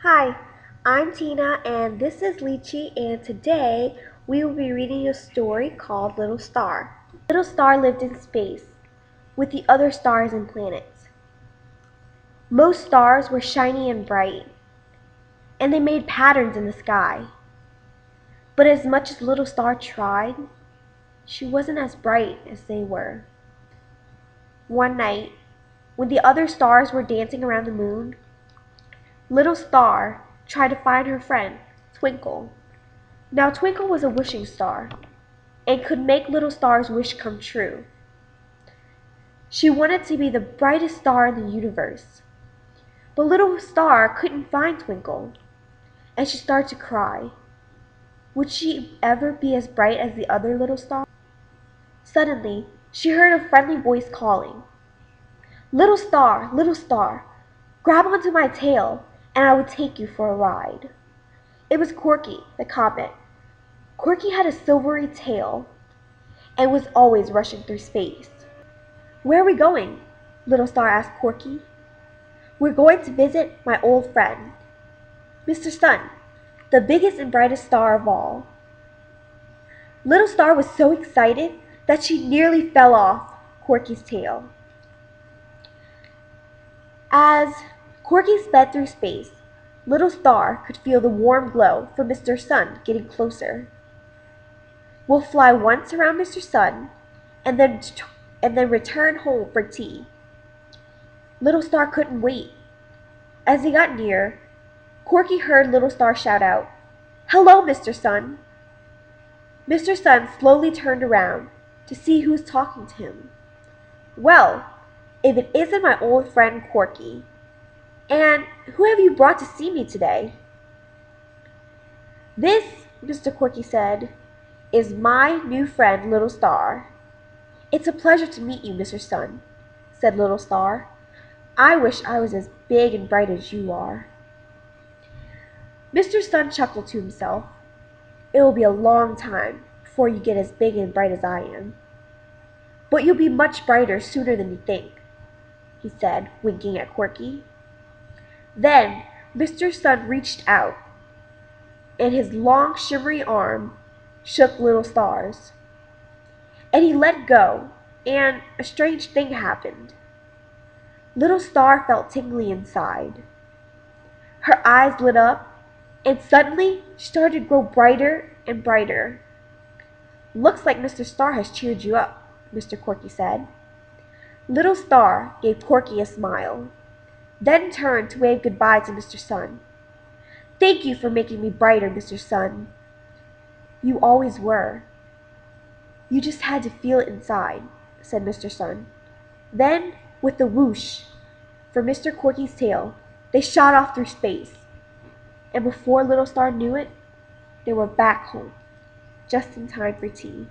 Hi, I'm Tina and this is Lychee, and today we will be reading a story called Little Star. Little Star lived in space with the other stars and planets. Most stars were shiny and bright, and they made patterns in the sky. But as much as Little Star tried, she wasn't as bright as they were. One night, when the other stars were dancing around the moon, Little Star tried to find her friend, Twinkle. Now Twinkle was a wishing star, and could make Little Star's wish come true. She wanted to be the brightest star in the universe. But Little Star couldn't find Twinkle, and she started to cry. Would she ever be as bright as the other little stars? Suddenly, she heard a friendly voice calling, Little Star, grab onto my tail, and I will take you for a ride." It was Corky, the comet. Corky had a silvery tail and was always rushing through space. "Where are we going?" Little Star asked Corky. "We're going to visit my old friend, Mr. Sun, the biggest and brightest star of all." Little Star was so excited that she nearly fell off Corky's tail. As Corky sped through space, Little Star could feel the warm glow from Mr. Sun getting closer. "We'll fly once around Mr. Sun and then return home for tea." Little Star couldn't wait. As he got near, Corky heard Little Star shout out, "Hello, Mr. Sun." Mr. Sun slowly turned around to see who was talking to him. "Well, if it isn't my old friend Corky. And who have you brought to see me today?" "This," Mr. Corky said, "is my new friend Little Star." "It's a pleasure to meet you, Mr. Sun," said Little Star. "I wish I was as big and bright as you are." Mr. Sun chuckled to himself. "It will be a long time before you get as big and bright as I am. But you'll be much brighter sooner than you think," he said, winking at Corky. Then Mr. Sun reached out, and his long shimmery arm shook Little Star's. And he let go, and a strange thing happened. Little Star felt tingly inside. Her eyes lit up, and suddenly she started to grow brighter and brighter. "Looks like Mr. Star has cheered you up," Mr. Corky said. Little Star gave Corky a smile, then turned to wave goodbye to Mr. Sun. "Thank you for making me brighter, Mr. Sun. You always were. You just had to feel it inside," said Mr. Sun. Then, with a whoosh from Mr. Corky's tail, they shot off through space. And before Little Star knew it, they were back home, just in time for tea.